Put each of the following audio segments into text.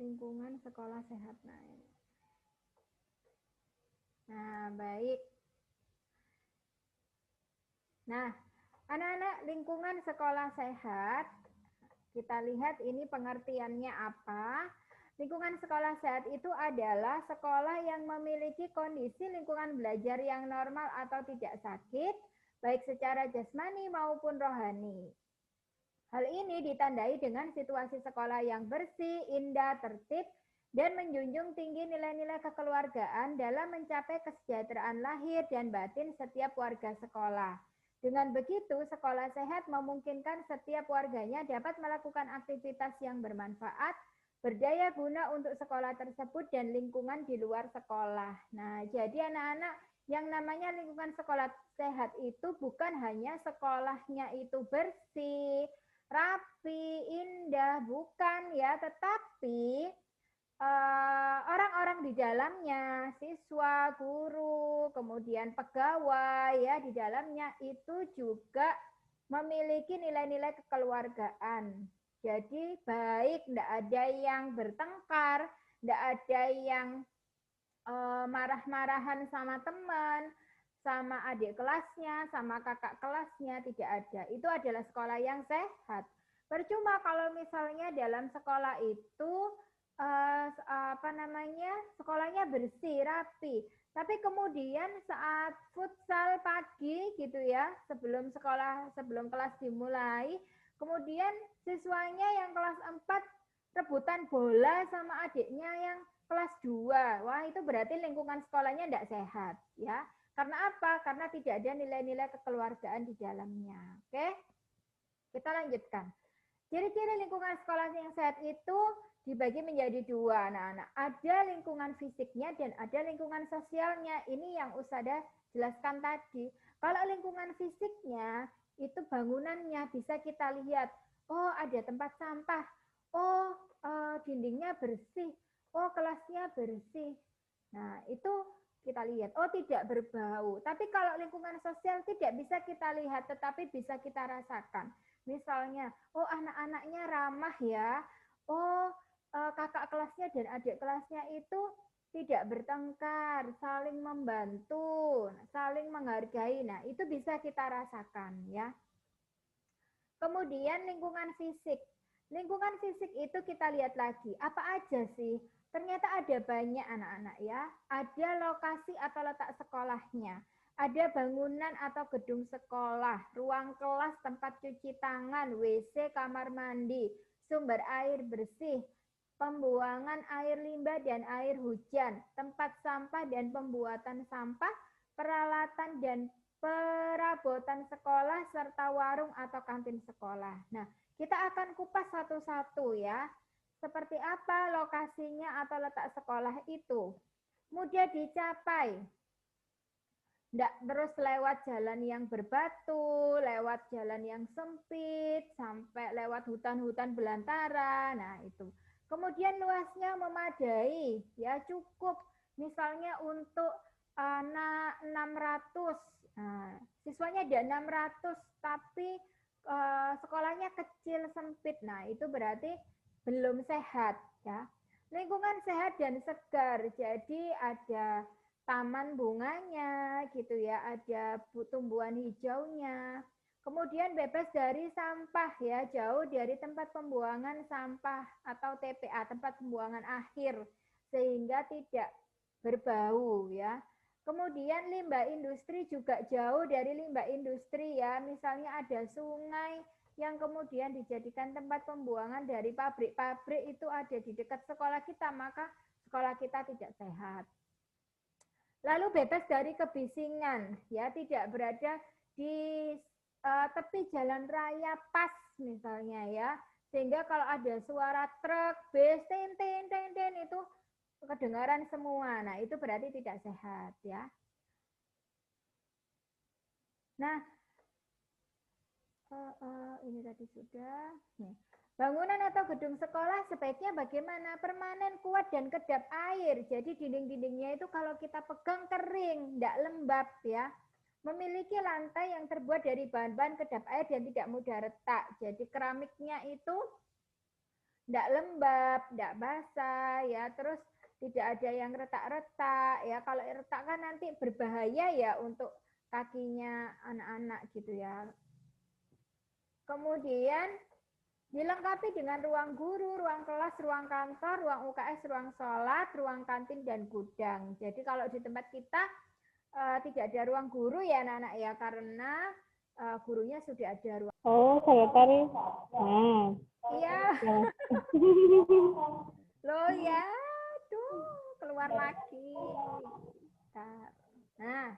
lingkungan sekolah sehat. Nah, baik. Nah, anak-anak, lingkungan sekolah sehat, kita lihat ini pengertiannya apa. Lingkungan sekolah sehat itu adalah sekolah yang memiliki kondisi lingkungan belajar yang normal atau tidak sakit, baik secara jasmani maupun rohani. Hal ini ditandai dengan situasi sekolah yang bersih, indah, tertib, dan menjunjung tinggi nilai-nilai kekeluargaan dalam mencapai kesejahteraan lahir dan batin setiap warga sekolah. Dengan begitu, sekolah sehat memungkinkan setiap warganya dapat melakukan aktivitas yang bermanfaat, berdaya guna untuk sekolah tersebut dan lingkungan di luar sekolah. Nah, jadi anak-anak, yang namanya lingkungan sekolah sehat itu bukan hanya sekolahnya itu bersih, rapi, indah, bukan ya, tetapi orang-orang di dalamnya, siswa, guru, kemudian pegawai ya di dalamnya itu juga memiliki nilai-nilai kekeluargaan. Jadi baik, tidak ada yang bertengkar, tidak ada yang marah-marahan sama teman, sama adik kelasnya, sama kakak kelasnya, tidak ada. Itu adalah sekolah yang sehat. Percuma kalau misalnya dalam sekolah itu sekolahnya bersih, rapi. Tapi kemudian saat futsal pagi gitu ya, sebelum kelas dimulai, kemudian siswanya yang kelas 4 rebutan bola sama adiknya yang kelas 2. Wah, itu berarti lingkungan sekolahnya tidak sehat ya. Karena apa? Karena tidak ada nilai-nilai kekeluargaan di dalamnya. Oke? Kita lanjutkan. Ciri-ciri lingkungan sekolah yang sehat itu dibagi menjadi dua, anak-anak. Ada lingkungan fisiknya dan ada lingkungan sosialnya. Ini yang Ustazah jelaskan tadi. Kalau lingkungan fisiknya, itu bangunannya bisa kita lihat. Oh, ada tempat sampah. Oh, dindingnya bersih. Oh, kelasnya bersih. Nah, itu kita lihat. Oh, tidak berbau. Tapi kalau lingkungan sosial tidak bisa kita lihat, tetapi bisa kita rasakan. Misalnya, oh anak-anaknya ramah ya. Oh, kakak kelasnya dan adik kelasnya itu tidak bertengkar, saling membantu, saling menghargai. Nah, itu bisa kita rasakan ya. Kemudian lingkungan fisik. Lingkungan fisik itu kita lihat lagi, apa aja sih? Ternyata ada banyak anak-anak ya. Ada lokasi atau letak sekolahnya. Ada bangunan atau gedung sekolah, ruang kelas, tempat cuci tangan, WC, kamar mandi, sumber air bersih, pembuangan air limbah dan air hujan, tempat sampah dan pembuatan sampah, peralatan dan perabotan sekolah, serta warung atau kantin sekolah. Nah, kita akan kupas satu-satu ya. Seperti apa lokasinya atau letak sekolah itu? Mudah dicapai. Tidak terus lewat jalan yang berbatu, lewat jalan yang sempit, sampai lewat hutan-hutan belantara. Nah, itu. Kemudian luasnya memadai, ya cukup. Misalnya untuk anak 600. Nah, siswanya ada 600, tapi sekolahnya kecil, sempit. Nah, itu berarti belum sehat, ya. Lingkungan sehat dan segar. Jadi ada taman bunganya gitu ya, ada tumbuhan hijaunya. Kemudian bebas dari sampah ya, jauh dari tempat pembuangan sampah atau TPA, tempat pembuangan akhir, sehingga tidak berbau ya. Kemudian limbah industri juga jauh dari limbah industri ya, misalnya ada sungai yang kemudian dijadikan tempat pembuangan dari pabrik-pabrik itu ada di dekat sekolah kita, maka sekolah kita tidak sehat. Lalu bebas dari kebisingan, ya tidak berada di tepi jalan raya pas misalnya ya, sehingga kalau ada suara truk, bus, ten itu kedengaran semua. Nah itu berarti tidak sehat ya. Nah ini tadi sudah. Nih. Bangunan atau gedung sekolah sebaiknya bagaimana? Permanen, kuat, dan kedap air. Jadi dinding-dindingnya itu kalau kita pegang kering, tidak lembab ya. Memiliki lantai yang terbuat dari bahan-bahan kedap air dan tidak mudah retak. Jadi keramiknya itu tidak lembab, tidak basah, ya. Terus tidak ada yang retak-retak, ya. Kalau retak kan nanti berbahaya ya untuk kakinya anak-anak gitu ya. Kemudian dilengkapi dengan ruang guru, ruang kelas, ruang kantor, ruang UKS, ruang sholat, ruang kantin, dan gudang. Jadi kalau di tempat kita tidak ada ruang guru ya anak-anak ya, karena gurunya sudah ada ruang. Oh, sekretari. Nah. Iya. Loh ya, tuh keluar lagi. Nah,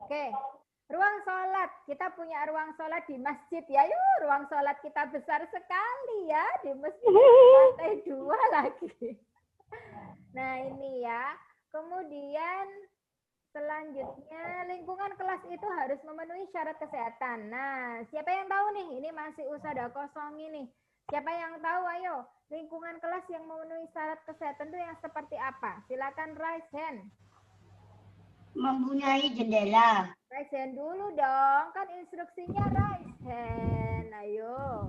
oke. Ruang sholat, kita punya ruang sholat di masjid ya. Yuk, ruang sholat kita besar sekali ya di masjid lantai 2 lagi. Nah ini ya. Kemudian selanjutnya lingkungan kelas itu harus memenuhi syarat kesehatan. Nah siapa yang tahu nih? Ini masih usada kosong ini. Siapa yang tahu? Ayo. Lingkungan kelas yang memenuhi syarat kesehatan itu yang seperti apa? Silakan raise hand. Mempunyai jendela. Raise hand dulu dong, kan instruksinya raise hand. Ayo.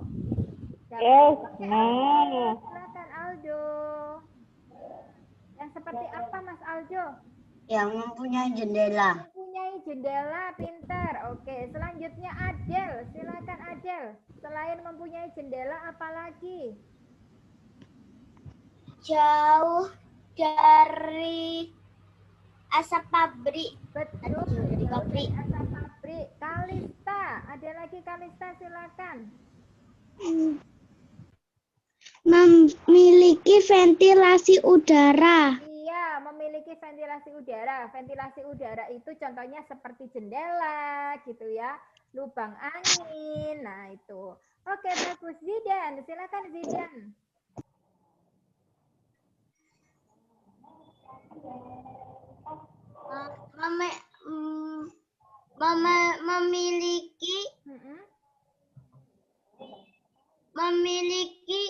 Yes, nah. Silakan Aldo. Yang seperti apa Mas Aldo? Yang mempunyai jendela. Mempunyai jendela, pintar. Oke, selanjutnya Adel. Silakan Adel. Selain mempunyai jendela, apa lagi? Jauh dari asap pabrik. Betul. Dari pabrik. Asap pabrik. Kalista, ada lagi Kalista, silakan. Memiliki ventilasi udara. Iya, memiliki ventilasi udara. Ventilasi udara itu contohnya seperti jendela, gitu ya. Lubang angin. Nah, itu. Oke, bagus. Zidan, silakan Zidan. Memiliki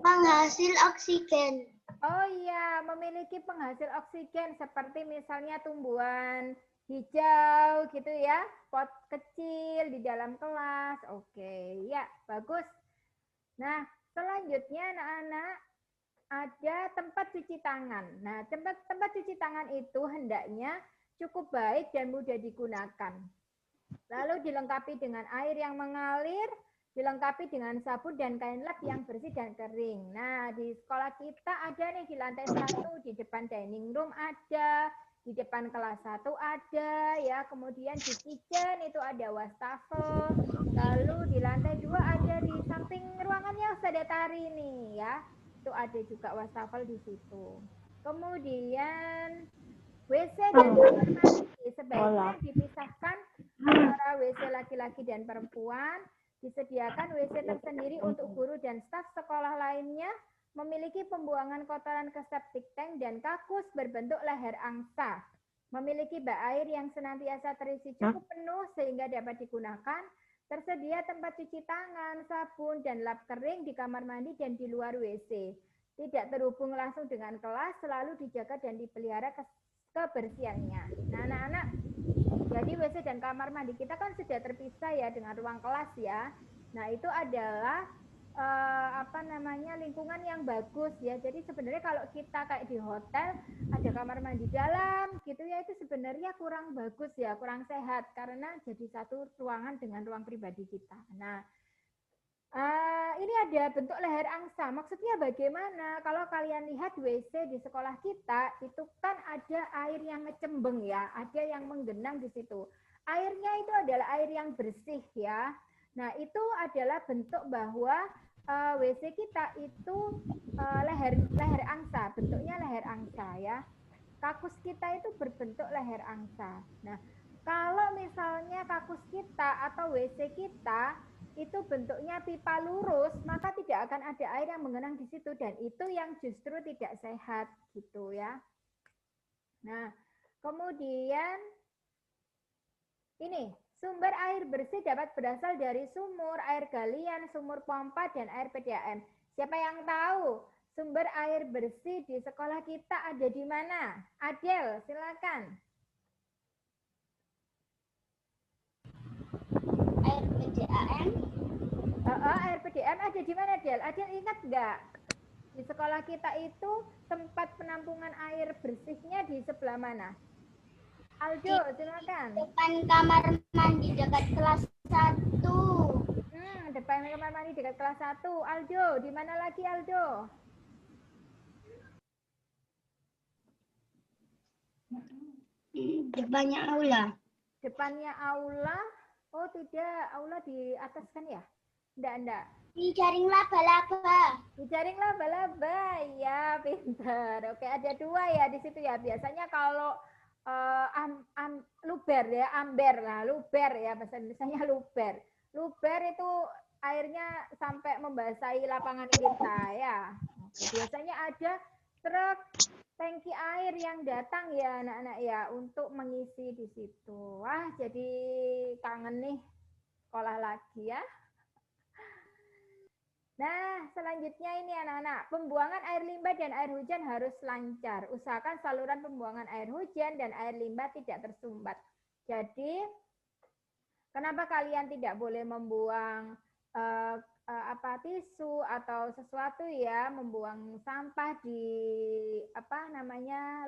penghasil oksigen. Oh iya, memiliki penghasil oksigen seperti misalnya tumbuhan hijau gitu ya, pot kecil di dalam kelas. Oke, ya bagus. Nah, selanjutnya anak-anak ada tempat cuci tangan. Nah, tempat cuci tangan itu hendaknya cukup baik dan mudah digunakan. Lalu dilengkapi dengan air yang mengalir, dilengkapi dengan sabun dan kain lap yang bersih dan kering. Nah, di sekolah kita ada nih di lantai 1, di depan dining room ada, di depan kelas 1 ada, ya. Kemudian di kitchen itu ada wastafel. Lalu di lantai 2 ada di samping ruangannya Ustazah Tari nih, ya. Itu ada juga wastafel di situ. Kemudian WC dan kamar mandi sebaiknya dipisahkan antara WC laki-laki dan perempuan. Disediakan WC tersendiri untuk guru dan staf sekolah lainnya. Memiliki pembuangan kotoran ke septic tank dan kakus berbentuk leher angsa. Memiliki bak air yang senantiasa terisi cukup penuh sehingga dapat digunakan. Tersedia tempat cuci tangan, sabun, dan lap kering di kamar mandi dan di luar WC. Tidak terhubung langsung dengan kelas, selalu dijaga dan dipelihara kebersihannya. Nah, anak-anak, jadi WC dan kamar mandi kita kan sudah terpisah ya dengan ruang kelas ya. Nah, itu adalah lingkungan yang bagus ya. Jadi sebenarnya kalau kita kayak di hotel ada kamar mandi dalam gitu ya, itu sebenarnya kurang bagus ya, kurang sehat karena jadi satu ruangan dengan ruang pribadi kita. Nah, ini ada bentuk leher angsa. Maksudnya bagaimana? Kalau kalian lihat WC di sekolah kita, itu kan ada air yang ngecembeng ya, ada yang menggenang di situ. Airnya itu adalah air yang bersih ya. Nah, itu adalah bentuk bahwa WC kita itu leher angsa, bentuknya leher angsa ya. Kakus kita itu berbentuk leher angsa. Nah, kalau misalnya kakus kita atau WC kita itu bentuknya pipa lurus, maka tidak akan ada air yang mengenang di situ dan itu yang justru tidak sehat gitu ya. Nah, kemudian ini sumber air bersih dapat berasal dari sumur, air galian, sumur pompa, dan air PDAM. Siapa yang tahu sumber air bersih di sekolah kita ada di mana? Adel, silakan. Air PDAM. Air UGM ada di mana, Del? Adel ingat nggak? Di sekolah kita itu tempat penampungan air bersihnya di sebelah mana? Aldo, silakan. Depan kamar mandi dekat kelas 1. Depan kamar mandi dekat kelas 1. Aldo, di mana lagi Aldo? Depannya aula. Depannya aula. Oh tidak, aula di atas kan ya? Enggak. Di jaring laba-laba. Di jaring laba-laba, ya pintar. Oke, ada 2 ya di situ ya. Biasanya kalau luber ya, amber lah, luber ya, bahasa Indonesianya luber. Luber itu airnya sampai membasahi lapangan kita ya. Biasanya ada truk tangki air yang datang ya anak-anak ya untuk mengisi di situ. Wah, jadi kangen nih sekolah lagi ya. Nah, selanjutnya ini anak-anak, pembuangan air limbah dan air hujan harus lancar. Usahakan saluran pembuangan air hujan dan air limbah tidak tersumbat. Jadi, kenapa kalian tidak boleh membuang tisu atau sesuatu ya, membuang sampah di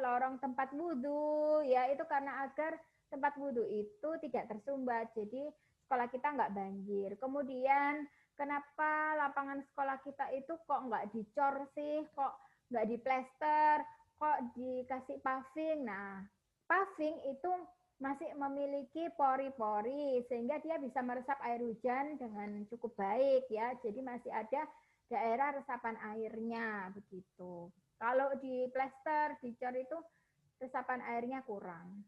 lorong tempat wudhu ya, itu karena agar tempat wudhu itu tidak tersumbat. Jadi, sekolah kita nggak banjir. Kemudian kenapa lapangan sekolah kita itu kok nggak dicor sih, kok nggak diplester, kok dikasih paving. Nah, paving itu masih memiliki pori-pori sehingga dia bisa meresap air hujan dengan cukup baik ya. Jadi masih ada daerah resapan airnya begitu. Kalau di plester, dicor itu resapan airnya kurang.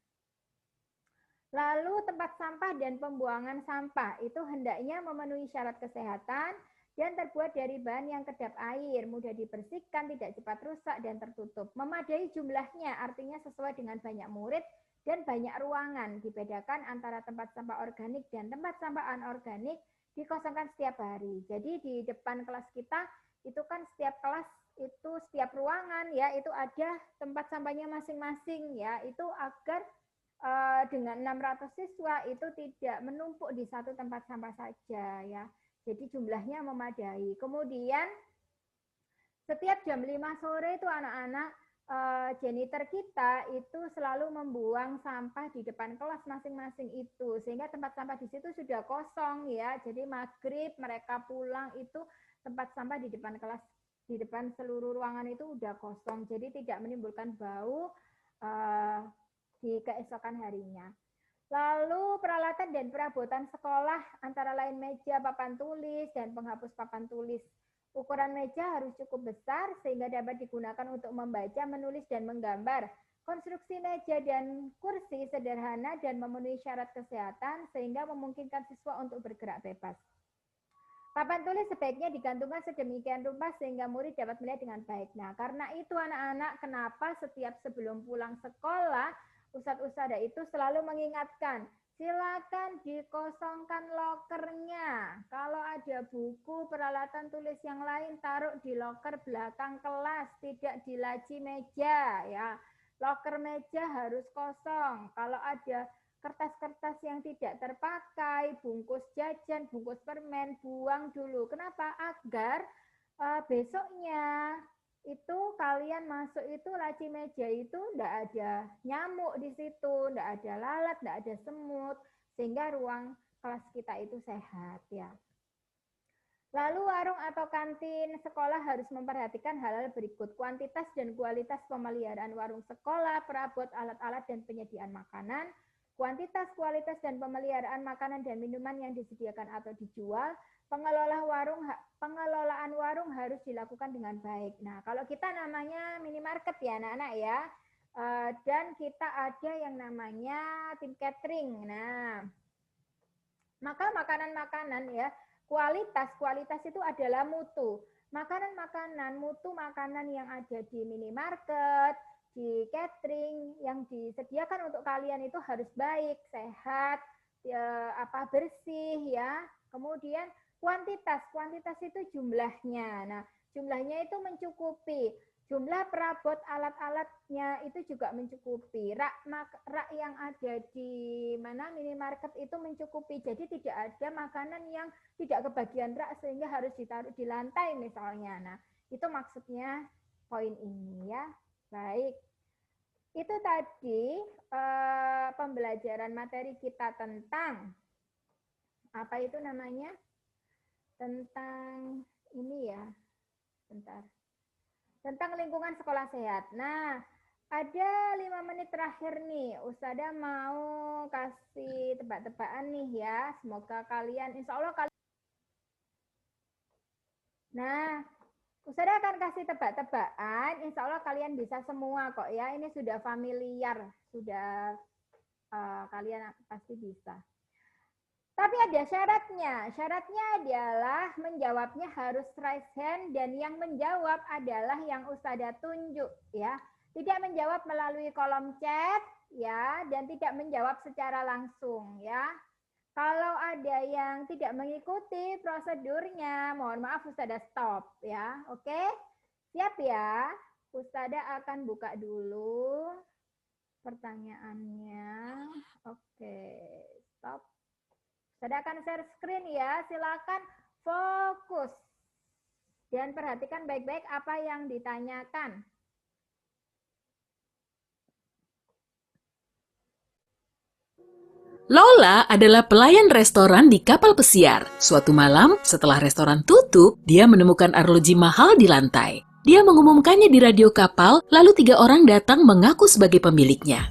Lalu tempat sampah dan pembuangan sampah itu hendaknya memenuhi syarat kesehatan dan terbuat dari bahan yang kedap air, mudah dibersihkan, tidak cepat rusak dan tertutup. Memadai jumlahnya artinya sesuai dengan banyak murid dan banyak ruangan. Dibedakan antara tempat sampah organik dan tempat sampah anorganik, dikosongkan setiap hari. Jadi di depan kelas kita itu kan setiap kelas itu setiap ruangan ya itu ada tempat sampahnya masing-masing ya, itu agar dengan 600 siswa itu tidak menumpuk di satu tempat sampah saja ya. Jadi jumlahnya memadai. Kemudian setiap jam 5 sore itu anak-anak janitor kita itu selalu membuang sampah di depan kelas masing-masing itu, sehingga tempat sampah di situ sudah kosong ya. Jadi maghrib mereka pulang itu tempat sampah di depan kelas, di depan seluruh ruangan itu udah kosong. Jadi tidak menimbulkan bau di keesokan harinya. Lalu peralatan dan perabotan sekolah antara lain meja, papan tulis, dan penghapus papan tulis. Ukuran meja harus cukup besar sehingga dapat digunakan untuk membaca, menulis, dan menggambar. Konstruksi meja dan kursi sederhana dan memenuhi syarat kesehatan sehingga memungkinkan siswa untuk bergerak bebas. Papan tulis sebaiknya digantungkan sedemikian rupa sehingga murid dapat melihat dengan baik. Nah, karena itu anak-anak, kenapa setiap sebelum pulang sekolah Ustadz Ustada itu selalu mengingatkan, silakan dikosongkan lokernya. Kalau ada buku, peralatan tulis yang lain, taruh di loker belakang kelas, tidak di laci meja. Ya, loker meja harus kosong. Kalau ada kertas-kertas yang tidak terpakai, bungkus jajan, bungkus permen, buang dulu. Kenapa? Agar besoknya itu kalian masuk itu laci meja itu enggak ada nyamuk di situ, enggak ada lalat, enggak ada semut, sehingga ruang kelas kita itu sehat ya. Lalu warung atau kantin sekolah harus memperhatikan hal-hal berikut: kuantitas dan kualitas pemeliharaan warung sekolah, perabot, alat-alat, dan penyediaan makanan, kuantitas, kualitas, dan pemeliharaan makanan dan minuman yang disediakan atau dijual. Pengelolaan warung harus dilakukan dengan baik. Nah, kalau kita namanya minimarket ya anak-anak ya, dan kita ada yang namanya tim catering. Nah, maka makanan-makanan ya, kualitas itu adalah mutu. Makanan-makanan, mutu makanan yang ada di minimarket, di catering, yang disediakan untuk kalian itu harus baik, sehat, bersih ya. Kemudian kuantitas itu jumlahnya. Nah, jumlahnya itu mencukupi. Jumlah perabot alat-alatnya itu juga mencukupi. Rak yang ada di minimarket itu mencukupi. Jadi tidak ada makanan yang tidak kebagian rak sehingga harus ditaruh di lantai misalnya. Nah, itu maksudnya poin ini ya. Baik. Itu tadi pembelajaran materi kita tentang apa itu namanya? Tentang ini ya. Bentar. Tentang lingkungan sekolah sehat. Nah, ada 5 menit terakhir nih. Ustazah mau kasih tebak-tebakan nih ya. Semoga kalian, insya Allah kalian. Nah, Ustazah akan kasih tebak-tebakan. Insya Allah kalian bisa semua kok ya. Ini sudah familiar. Sudah kalian pasti bisa. Tapi ada syaratnya. Syaratnya adalah menjawabnya harus raise hand dan yang menjawab adalah yang Ustazah tunjuk ya. Tidak menjawab melalui kolom chat ya dan tidak menjawab secara langsung ya. Kalau ada yang tidak mengikuti prosedurnya, mohon maaf Ustazah stop ya. Oke? Siap ya? Ustazah akan buka dulu pertanyaannya. Oke, stop. Saya akan share screen ya, silakan fokus dan perhatikan baik-baik apa yang ditanyakan. Lola adalah pelayan restoran di kapal pesiar. Suatu malam, setelah restoran tutup, dia menemukan arloji mahal di lantai. Dia mengumumkannya di radio kapal, lalu 3 orang datang mengaku sebagai pemiliknya.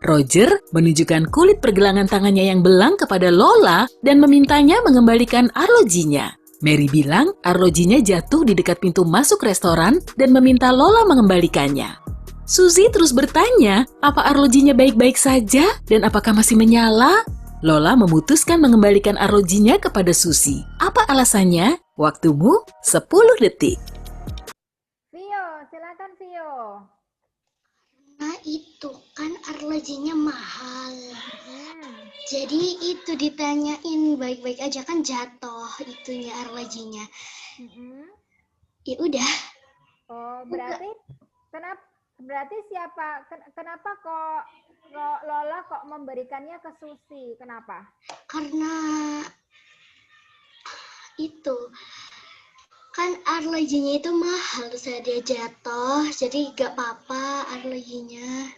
Roger menunjukkan kulit pergelangan tangannya yang belang kepada Lola dan memintanya mengembalikan arlojinya. Mary bilang arlojinya jatuh di dekat pintu masuk restoran dan meminta Lola mengembalikannya. Suzy terus bertanya, apa arlojinya baik-baik saja dan apakah masih menyala? Lola memutuskan mengembalikan arlojinya kepada Suzy. Apa alasannya? Waktumu 10 detik. Vio, silakan Vio. Nah itu kan arlojinya mahal. Jadi itu ditanyain baik-baik aja kan jatuh itunya arlojinya. Ya udah. Oh berarti kenapa kok Lola kok memberikannya ke Susi? Kenapa? Karena itu kan arlojinya itu mahal, saya dia jatuh, jadi gak apa-apa arlojinya.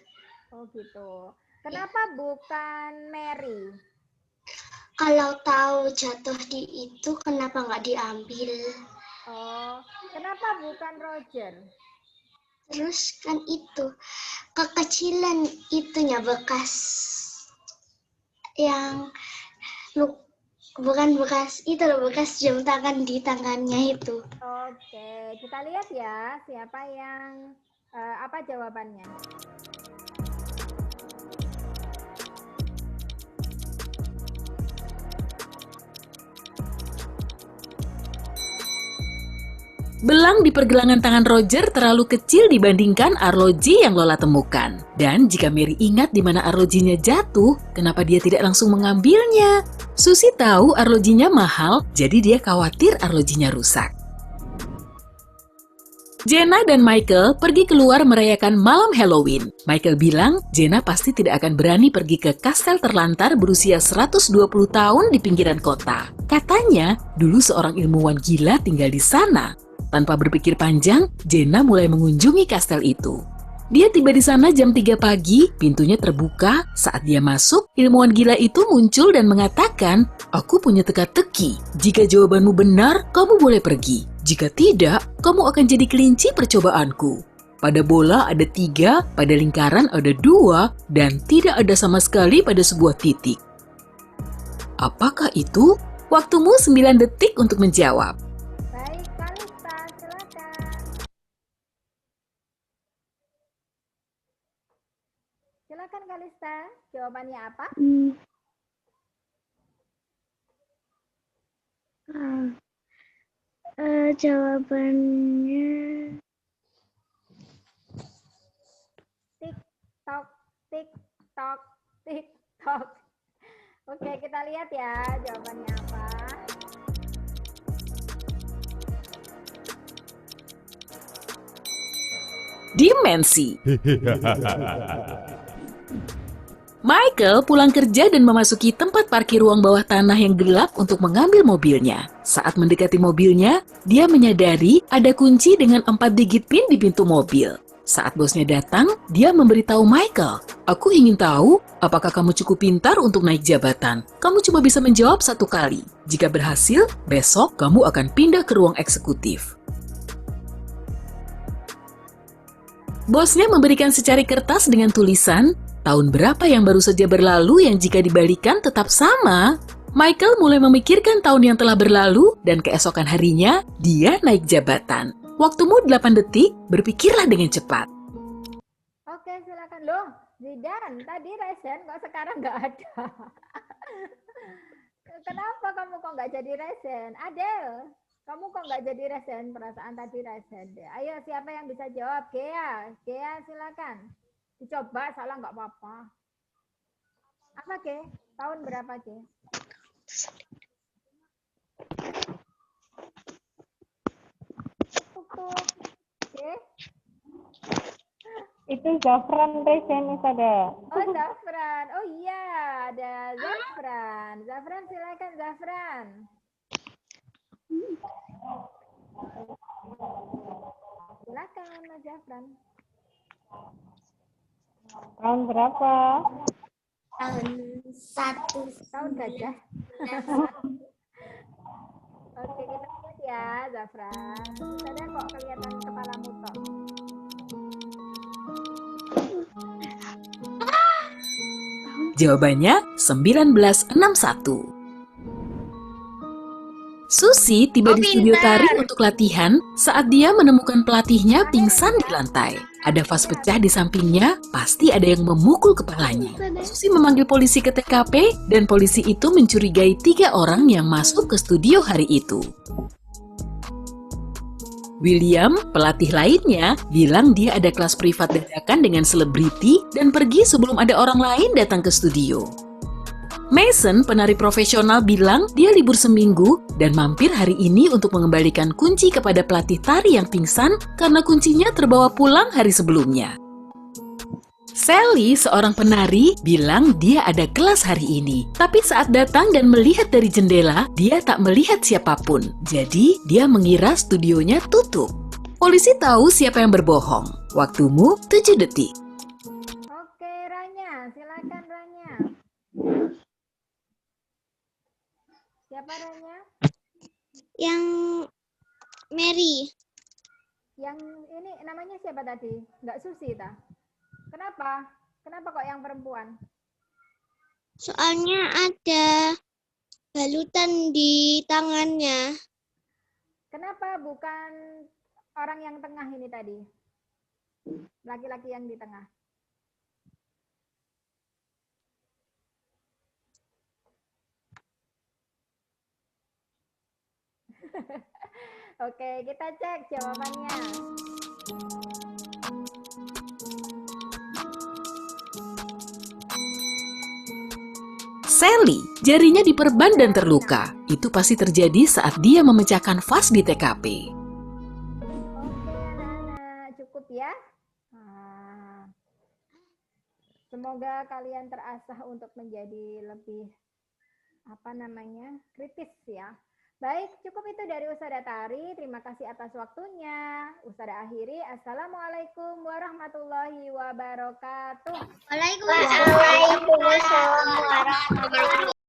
Oh gitu. Kenapa bukan Mary? Kalau tahu jatuh di itu, kenapa nggak diambil? Oh, kenapa bukan Roger? Terus kan itu kekecilan itunya bekas yang bukan bekas itu loh, bekas jam tangan di tangannya itu. Oke, kita lihat ya siapa yang apa jawabannya. Belang di pergelangan tangan Roger terlalu kecil dibandingkan arloji yang Lola temukan. Dan jika Mary ingat di mana arlojinya jatuh, kenapa dia tidak langsung mengambilnya? Susi tahu arlojinya mahal, jadi dia khawatir arlojinya rusak. Jenna dan Michael pergi keluar merayakan malam Halloween. Michael bilang Jenna pasti tidak akan berani pergi ke kastel terlantar berusia 120 tahun di pinggiran kota. Katanya, dulu seorang ilmuwan gila tinggal di sana. Tanpa berpikir panjang, Jenna mulai mengunjungi kastel itu. Dia tiba di sana jam 3 pagi, pintunya terbuka. Saat dia masuk, ilmuwan gila itu muncul dan mengatakan, "Aku punya teka-teki. Jika jawabanmu benar, kamu boleh pergi. Jika tidak, kamu akan jadi kelinci percobaanku. Pada bola ada 3, pada lingkaran ada 2, dan tidak ada sama sekali pada sebuah titik." Apakah itu? Waktumu 9 detik untuk menjawab. Baik, Kalista, silakan. Silakan Kalista, jawabannya apa? Jawabannya Tik tok, tik tok, tik tok. Oke, kita lihat ya jawabannya apa. dimensi. Michael pulang kerja dan memasuki tempat parkir ruang bawah tanah yang gelap untuk mengambil mobilnya. Saat mendekati mobilnya, dia menyadari ada kunci dengan 4 digit PIN di pintu mobil. Saat bosnya datang, dia memberitahu Michael, "Aku ingin tahu, apakah kamu cukup pintar untuk naik jabatan? Kamu cuma bisa menjawab 1 kali. Jika berhasil, besok kamu akan pindah ke ruang eksekutif." Bosnya memberikan secari kertas dengan tulisan, tahun berapa yang baru saja berlalu yang jika dibalikan tetap sama. Michael mulai memikirkan tahun yang telah berlalu dan keesokan harinya dia naik jabatan. Waktumu 8 detik, berpikirlah dengan cepat. Oke, silakan. Loh, Zidan, tadi resen kok sekarang nggak ada. Kenapa kamu kok nggak jadi resen? Adel, kamu kok nggak jadi resen? Perasaan tadi resen deh. Ayo, siapa yang bisa jawab? Gea, silakan. Dicoba, salah nggak apa-apa. Apa, Ge? Tahun berapa, Ge? Tuk. Ge? Itu Zafran Resen ada. Oh, Zafran. Oh iya, ada Zafran. Zafran, silakan Zafran. Silakan, Mas Zafran. Tahun berapa? Tahun 1. Tahun gajah. Oke, kita lihat ya, Zafran. Sadar kok kelihatan kepalamu toh. Jawabannya 1961. Susi tiba di studio tari untuk latihan saat dia menemukan pelatihnya pingsan di lantai. Ada vas pecah di sampingnya, pasti ada yang memukul kepalanya. Susi memanggil polisi ke TKP dan polisi itu mencurigai 3 orang yang masuk ke studio hari itu. William, pelatih lainnya, bilang dia ada kelas privat dadakan dengan selebriti dan pergi sebelum ada orang lain datang ke studio. Mason, penari profesional, bilang dia libur seminggu dan mampir hari ini untuk mengembalikan kunci kepada pelatih tari yang pingsan karena kuncinya terbawa pulang hari sebelumnya. Sally, seorang penari, bilang dia ada kelas hari ini. Tapi saat datang dan melihat dari jendela, dia tak melihat siapapun. Jadi, dia mengira studionya tutup. Polisi tahu siapa yang berbohong. Waktumu 7 detik. Oke, Ranya, silakan Ranya. Siapa Ranya? Yang Mary. Yang ini namanya siapa tadi? Nggak Susi, ta? Kenapa? Kenapa kok yang perempuan? Soalnya ada balutan di tangannya. Kenapa bukan orang yang tengah ini tadi? Laki-laki yang di tengah. Oke, kita cek jawabannya. Sally, jarinya diperban dan terluka. Itu pasti terjadi saat dia memecahkan vas di TKP. Oke, anak-anak, cukup ya. Semoga kalian terasah untuk menjadi lebih kritis ya. Baik, cukup itu dari Ustada Tari. Terima kasih atas waktunya. Ustada akhiri. Assalamualaikum warahmatullahi wabarakatuh. Waalaikumsalam warahmatullahi wabarakatuh.